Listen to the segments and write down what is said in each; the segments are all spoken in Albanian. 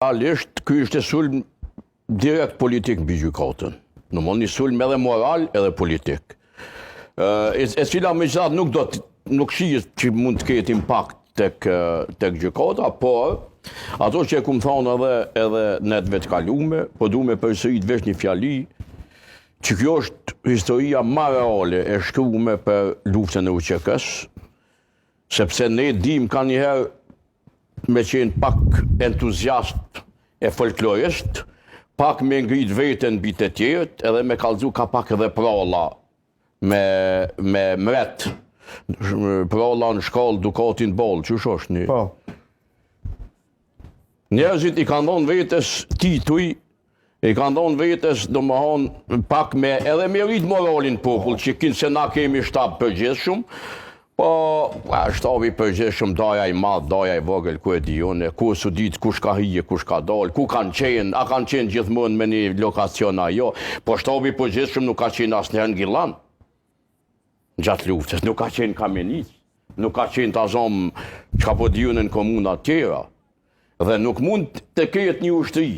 Realisht, ky ishte sulm direkt politik mbi gjykatën. Në mund një sulm edhe moral edhe politik. E cila megjithatë nuk shihet që mund të ketë impakt tek gjykata, por ato që e kum thonë edhe netëve të kalume, po du me përsërit vesh një fjali, që kjo është historia ma reale e shkrume për luftën e UÇK-s, sepse ne dim ka njëherë me qenë pak entuziast e folklorist, pak me ngrit veten mbi të tjerët, edhe me kallëzu ka pak edhe pralla me mret. Pralla në shkallë dukatin boll, çu shosh një. Po. Njerëzit i kanë dhënë vetes tituj, i kanë dhënë vetes domethënë pak me edhe me rrit moralin popull, që kinë se na kemi shtab përgjithshëm. Po, shtabi përgjithshëm, daja i madh, daja i vogël, ku e di unë, ku s'u dit kush ka hije, kush ka dal, ku kanë qenë, a kanë qenë gjithmonë me një lokacion ajo, po shtabi përgjithshëm nuk ka qenë asnjëherë në Gillan. Gjatë luftës, nuk ka qenë Kamenic, nuk ka qenë Tazom, çka po di unë në komuna të tjera. Dhe nuk mund të ketë një ushtri,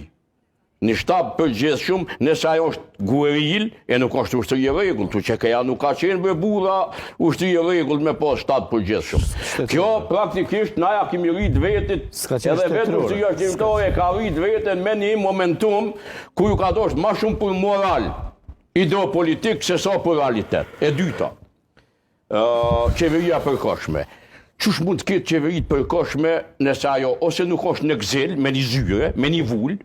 një shtab përgjithshëm, nëse ajo është gueril, e nuk është ushtri e rregullt, që këja nuk ka qenë për burra ushtri e rregullt me pas shtab përgjithshëm. Kjo praktikisht na ja kemi rrit vetit, edhe vetë ushtria shqiptare ka rrit veten me një momentum ku ju ka dosh më shumë për moral ideopolitik se sa për realitet. E dyta, qeveria përkohshme. Çush mund të ketë qeveri të përkohshme nëse ajo ose nuk është në gzel, me një zyre, me një vull,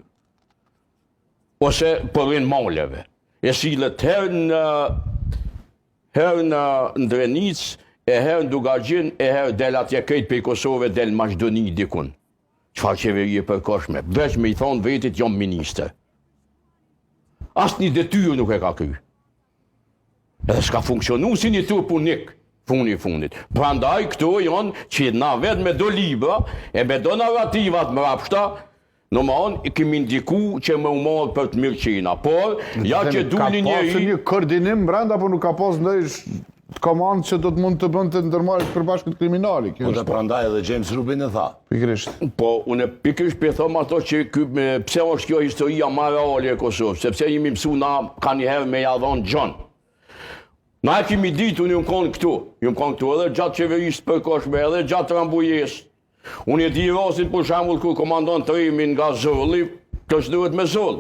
ose përrin maleve. E sillet herë në Drenic, e herë në Dugagjen, e herë del atje krejt për Kosovë, del Maqedoni dikun. Çfarë qeveri e përkohshme? Veç me i thonë vetit jam ministër. Asnjë detyrë nuk e ka kry. Edhe s'ka funksionu si një tur punik, funi i fundit. Prandaj këto janë që na vetë me do libra, e me do narrativat mrapshta, i kemi ndiku që më marrë për të mirëqina, por ja që duli njëri... Ka pasur një koordinim brenda, por nuk ka pas ndonjë komandë që do të mund të bënd të ndërmarrë përbashkët kriminali. Po dhe prandaj edhe James Rubin e tha. Pikërisht. Po, unë pikërisht për thom ato që pse është kjo historia ma reale e Kosovës, sepse jemi mësu na ka njëherë me jadhon John. Na e kemi ditë, unë jëmë konë këtu edhe gjatë qeverisë përkohshme, edhe gjatë Rambujes. Unë e di rastin për shembull kur komandon trimin nga Zolli, të shduhet me Zoll.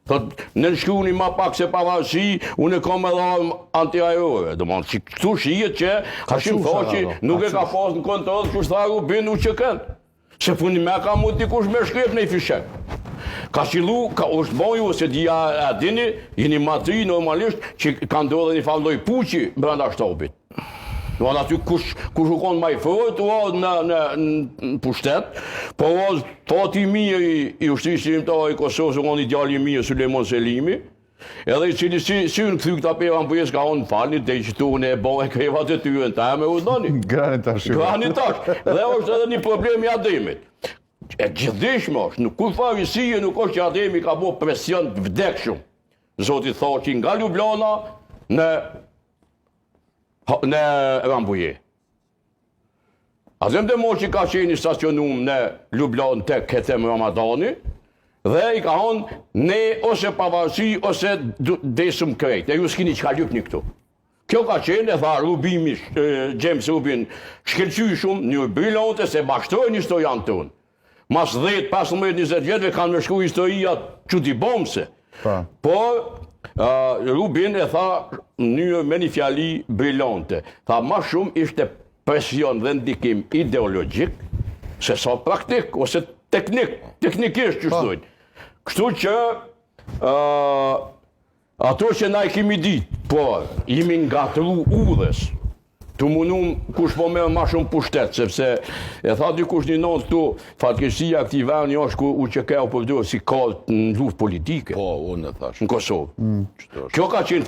Thot, në shkruni ma pak se pavarësi, unë e kam edhe armë antiaerore. Domethënë, që këtu shihet që Hashim Thaçi nuk e ka pas në kontroll kushtari Rubin UÇK-n. Se fundi me ka mund dikush me shkrep në fishek. Ka qillu, është boju, se dia e dini, jeni matri normalisht që ka ndodhur një falloj puçi brenda shtabit. Do aty kush u kon më i fortë në pushtet, po fati i mirë i ushtrisë shqiptare i Kosovës u kon i djali i mirë Sulejman Selimi, edhe i cili si unë kthy këta peva Rambujes ka on falni te që unë e bëj krevat e tyre ta me udhoni. Granitash. Dhe është edhe një problem i Ademit. E gjithdijshme është, nuk kur farisie nuk është që Ademi ka bërë presion të vdekshëm. Zoti Thaçi nga Ljubljana në Rambuje. Azem Demoqi ka qenë stacionum në Ljubljana tek Hetem Ramadani dhe i ka thonë ne ose pavarësi ose desëm krejt. E ju s'kini çka lypni këtu. Kjo ka qenë, e tha Rubimi, James Rubin, shkëlqyshëm, një brillante se bashkëtojnë historian tonë. Mas 10, 15, 20 vjetëve kanë më shkru historia çuditëbomse. Por Rubin e tha me një fjali brillante. Tha ma shumë ishte presion dhe ndikim ideologjik se sa praktik ose teknikisht që shdojnë. Kështu që ato që na i kemi ditë, por jemi ngatru udhës, të mundum kush po merr ma shumë pushtet, sepse e tha dikush një natë këtu, fatkeqësia e këtij vendi është ku UÇK-u po vdiq si kalt në luftë politike. Po, unë e thash. Në Kosovë. Kjo ka qenë